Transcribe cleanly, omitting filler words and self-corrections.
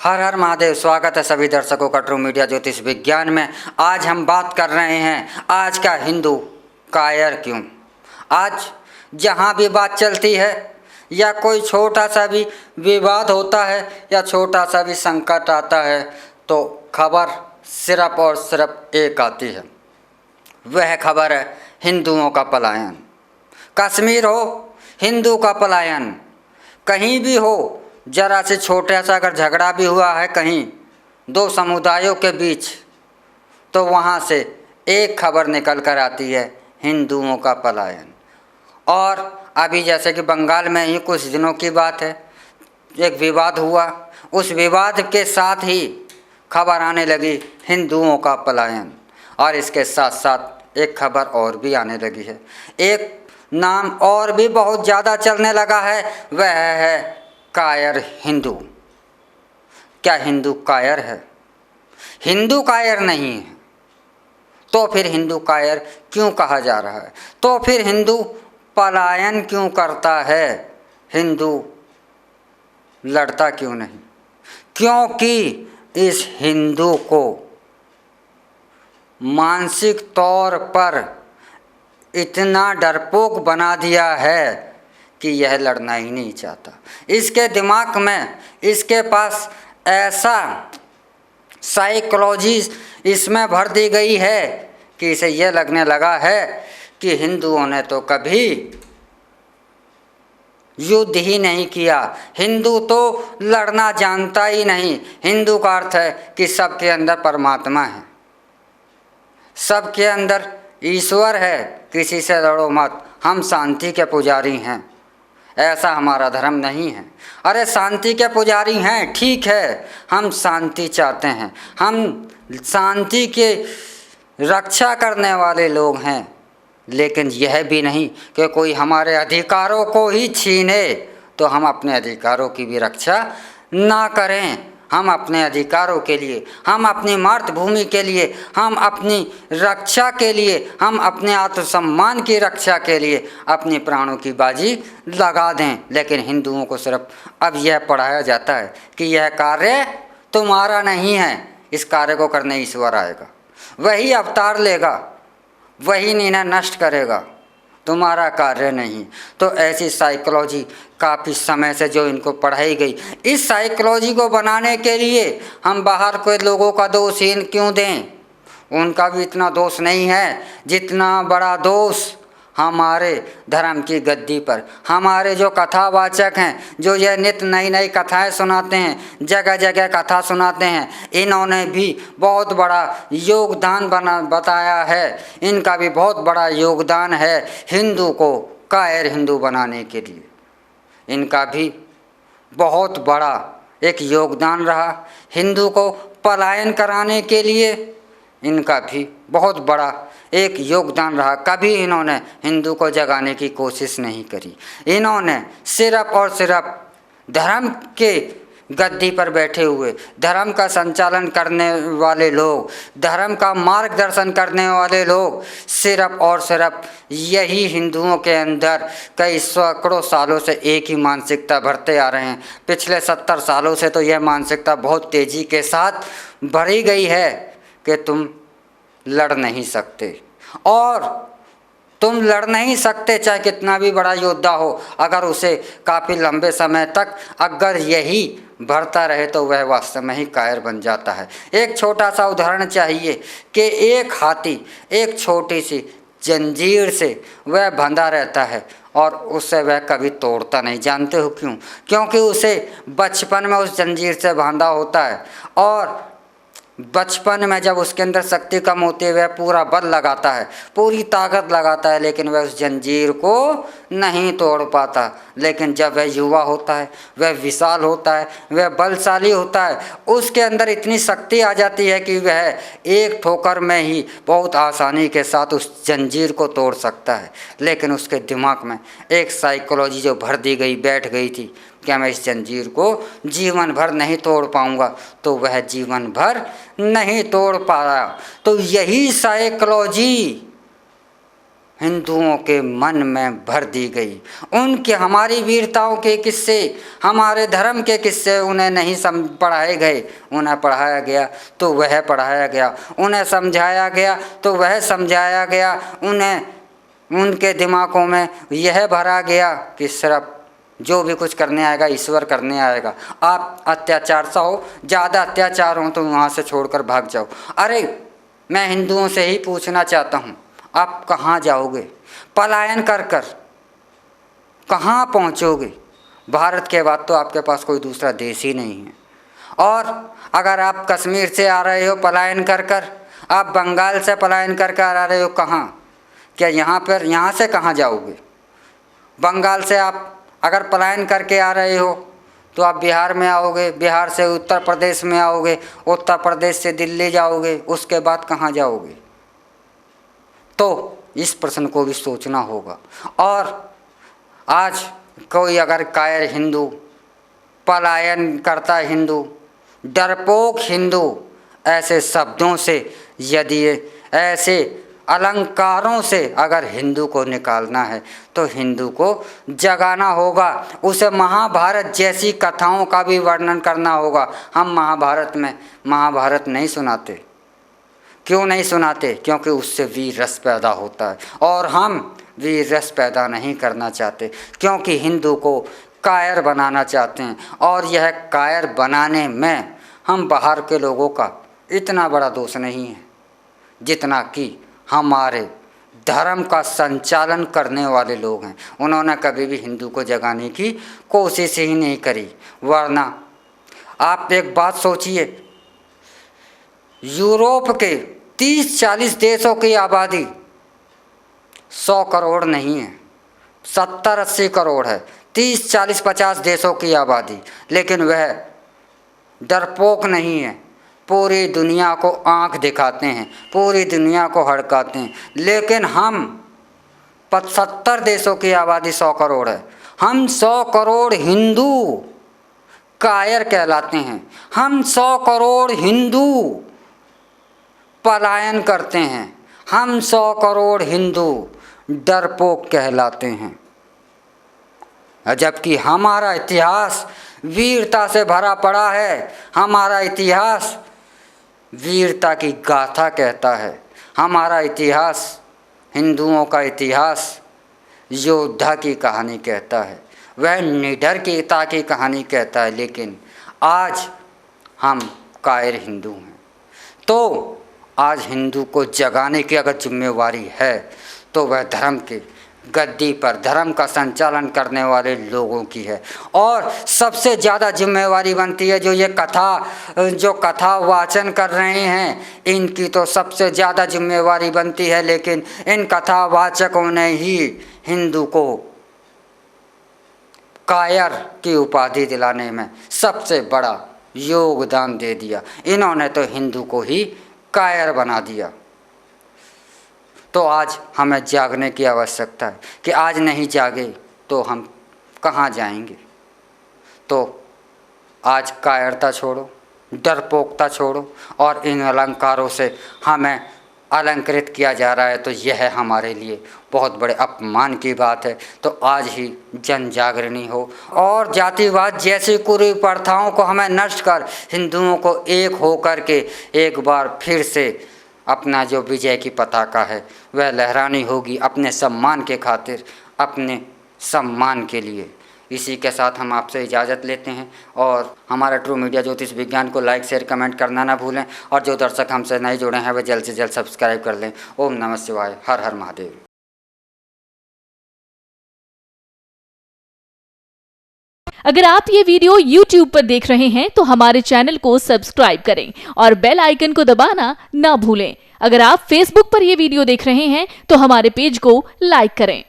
हर हर महादेव। स्वागत है सभी दर्शकों का ट्रू मीडिया ज्योतिष विज्ञान में। आज हम बात कर रहे हैं आज का हिंदू कायर क्यों। आज जहाँ भी बात चलती है या कोई छोटा सा भी विवाद होता है या छोटा सा भी संकट आता है तो खबर सिर्फ और सिर्फ एक आती है। वह खबर है हिंदुओं का पलायन। कश्मीर हो, हिंदू का पलायन। कहीं भी हो, जरा से छोटा सा अगर झगड़ा भी हुआ है कहीं दो समुदायों के बीच तो वहाँ से एक खबर निकल कर आती है हिंदुओं का पलायन। और अभी जैसे कि बंगाल में ही कुछ दिनों की बात है, एक विवाद हुआ, उस विवाद के साथ ही खबर आने लगी हिंदुओं का पलायन। और इसके साथ साथ एक खबर और भी आने लगी है, एक नाम और भी बहुत ज़्यादा चलने लगा है, वह है कायर हिंदू। क्या हिंदू कायर है? हिंदू कायर नहीं है तो फिर हिंदू कायर क्यों कहा जा रहा है? तो फिर हिंदू पलायन क्यों करता है? हिंदू लड़ता क्यों नहीं? क्योंकि इस हिंदू को मानसिक तौर पर इतना डरपोक बना दिया है कि यह लड़ना ही नहीं चाहता। इसके दिमाग में, इसके पास ऐसा साइकोलॉजी इसमें भर दी गई है कि इसे यह लगने लगा है कि हिंदुओं ने तो कभी युद्ध ही नहीं किया, हिंदू तो लड़ना जानता ही नहीं। हिंदू का अर्थ है कि सबके अंदर परमात्मा है, सबके अंदर ईश्वर है, किसी से लड़ो मत, हम शांति के पुजारी हैं। ऐसा हमारा धर्म नहीं है। अरे शांति के पुजारी हैं, ठीक है, हम शांति चाहते हैं, हम शांति के रक्षा करने वाले लोग हैं, लेकिन यह भी नहीं कि कोई हमारे अधिकारों को ही छीने तो हम अपने अधिकारों की भी रक्षा ना करें। हम अपने अधिकारों के लिए, हम अपनी मातृभूमि के लिए, हम अपनी रक्षा के लिए, हम अपने आत्मसम्मान की रक्षा के लिए अपने प्राणों की बाजी लगा दें। लेकिन हिंदुओं को सिर्फ अब यह पढ़ाया जाता है कि यह कार्य तुम्हारा नहीं है, इस कार्य को करने ईश्वर आएगा, वही अवतार लेगा, वही इन्हें नष्ट करेगा, तुम्हारा कार्य नहीं। तो ऐसी साइकोलॉजी काफ़ी समय से जो इनको पढ़ाई गई, इस साइकोलॉजी को बनाने के लिए हम बाहर के लोगों का दोष ही क्यों दें? उनका भी इतना दोष नहीं है जितना बड़ा दोष हमारे धर्म की गद्दी पर हमारे जो कथावाचक हैं, जो यह नित्य नई नई कथाएं सुनाते हैं, जगह जगह कथा सुनाते हैं, इन्होंने भी बहुत बड़ा योगदान बताया है। इनका भी बहुत बड़ा योगदान है हिंदू को कायर हिंदू बनाने के लिए। इनका भी बहुत बड़ा एक योगदान रहा हिंदू को पलायन कराने के लिए। इनका भी बहुत बड़ा एक योगदान रहा। कभी इन्होंने हिंदू को जगाने की कोशिश नहीं करी। इन्होंने सिर्फ और सिर्फ धर्म के गद्दी पर बैठे हुए, धर्म का संचालन करने वाले लोग, धर्म का मार्गदर्शन करने वाले लोग सिर्फ और सिर्फ यही हिंदुओं के अंदर कई सैकड़ों सालों से एक ही मानसिकता भरते आ रहे हैं। पिछले 70 सालों से तो यह मानसिकता बहुत तेज़ी के साथ भरी गई है कि तुम लड़ नहीं सकते, और तुम लड़ नहीं सकते चाहे कितना भी बड़ा योद्धा हो। अगर उसे काफ़ी लंबे समय तक अगर यही भरता रहे तो वह वास्तव में ही कायर बन जाता है। एक छोटा सा उदाहरण चाहिए कि एक हाथी एक छोटी सी जंजीर से वह बंधा रहता है और उससे वह कभी तोड़ता नहीं। जानते हो क्यों? क्योंकि उसे बचपन में उस जंजीर से बांधा होता है, और बचपन में जब उसके अंदर शक्ति कम होती है वह पूरा बल लगाता है, पूरी ताकत लगाता है, लेकिन वह उस जंजीर को नहीं तोड़ पाता। लेकिन जब वह युवा होता है, वह विशाल होता है, वह बलशाली होता है, उसके अंदर इतनी शक्ति आ जाती है कि वह एक ठोकर में ही बहुत आसानी के साथ उस जंजीर को तोड़ सकता है। लेकिन उसके दिमाग में एक साइकोलॉजी जो भर दी गई, बैठ गई थी, क्या मैं इस जंजीर को जीवन भर नहीं तोड़ पाऊंगा, तो वह जीवन भर नहीं तोड़ पाया। तो यही साइकोलॉजी हिंदुओं के मन में भर दी गई। उनके हमारी वीरताओं के किस्से, हमारे धर्म के किस्से उन्हें नहीं पढ़ाए गए। उन्हें पढ़ाया गया तो वह पढ़ाया गया, उन्हें समझाया गया तो वह समझाया गया। उन्हें उनके दिमागों में यह भरा गया कि सिर्फ जो भी कुछ करने आएगा ईश्वर करने आएगा। आप अत्याचार सा हो, ज़्यादा अत्याचार हो तो वहाँ से छोड़कर भाग जाओ। अरे मैं हिंदुओं से ही पूछना चाहता हूँ, आप कहाँ जाओगे? पलायन कर कर कहाँ पहुँचोगे? भारत के बाद तो आपके पास कोई दूसरा देश ही नहीं है। और अगर आप कश्मीर से आ रहे हो पलायन कर कर, आप बंगाल से पलायन कर कर आ रहे हो, कहाँ? क्या यहाँ से कहाँ जाओगे? बंगाल से आप अगर पलायन करके आ रहे हो तो आप बिहार में आओगे, बिहार से उत्तर प्रदेश में आओगे, उत्तर प्रदेश से दिल्ली जाओगे, उसके बाद कहाँ जाओगे? तो इस प्रश्न को भी सोचना होगा। और आज कोई अगर कायर हिंदू, पलायन करता हिंदू, डरपोक हिंदू, ऐसे शब्दों से, यदि ऐसे अलंकारों से अगर हिंदू को निकालना है तो हिंदू को जगाना होगा। उसे महाभारत जैसी कथाओं का भी वर्णन करना होगा। हम महाभारत नहीं सुनाते। क्यों नहीं सुनाते? क्योंकि उससे वीर रस पैदा होता है और हम वीर रस पैदा नहीं करना चाहते, क्योंकि हिंदू को कायर बनाना चाहते हैं। और यह कायर बनाने में हम बाहर के लोगों का इतना बड़ा दोष नहीं है जितना कि हमारे धर्म का संचालन करने वाले लोग हैं। उन्होंने कभी भी हिंदू को जगाने की कोशिश ही नहीं करी। वरना आप एक बात सोचिए, यूरोप के 30-40 देशों की आबादी 100 करोड़ नहीं है, 70-80 करोड़ है। 30-40-50 देशों की आबादी, लेकिन वह डरपोक नहीं है। पूरी दुनिया को आंख दिखाते हैं, पूरी दुनिया को हड़काते हैं। लेकिन हम 70 देशों की आबादी 100 करोड़ है, हम 100 करोड़ हिंदू कायर कहलाते हैं। हम 100 करोड़ हिंदू पलायन करते हैं। हम 100 करोड़ हिंदू डरपोक कहलाते हैं। जबकि हमारा इतिहास वीरता से भरा पड़ा है। हमारा इतिहास वीरता की गाथा कहता है। हमारा इतिहास, हिंदुओं का इतिहास योद्धा की कहानी कहता है, वह निडरता की कहानी कहता है। लेकिन आज हम कायर हिंदू हैं। तो आज हिंदू को जगाने की अगर जिम्मेवारी है तो वह धर्म के गद्दी पर, धर्म का संचालन करने वाले लोगों की है। और सबसे ज़्यादा जिम्मेवारी बनती है जो कथा वाचन कर रहे हैं, इनकी तो सबसे ज़्यादा जिम्मेवारी बनती है। लेकिन इन कथा वाचकों ने ही हिंदू को कायर की उपाधि दिलाने में सबसे बड़ा योगदान दे दिया। इन्होंने तो हिंदू को ही कायर बना दिया। तो आज हमें जागने की आवश्यकता है कि आज नहीं जागे तो हम कहाँ जाएंगे। तो आज कायरता छोड़ो, डरपोकता छोड़ो, और इन अलंकारों से हमें अलंकृत किया जा रहा है तो यह हमारे लिए बहुत बड़े अपमान की बात है। तो आज ही जन जागरणी हो और जातिवाद जैसी कुप्रथाओं को हमें नष्ट कर हिंदुओं को एक हो करके एक बार फिर से अपना जो विजय की पताका है वह लहरानी होगी, अपने सम्मान के खातिर, अपने सम्मान के लिए। इसी के साथ हम आपसे इजाज़त लेते हैं और हमारा ट्रू मीडिया ज्योतिष विज्ञान को लाइक शेयर कमेंट करना ना भूलें। और जो दर्शक हमसे नहीं जुड़े हैं वे जल्द से जल्द सब्सक्राइब कर लें। ओम नमः शिवाय, हर हर महादेव। अगर आप ये वीडियो YouTube पर देख रहे हैं तो हमारे चैनल को सब्सक्राइब करें और बेल आइकन को दबाना ना भूलें। अगर आप Facebook पर ये वीडियो देख रहे हैं तो हमारे पेज को लाइक करें।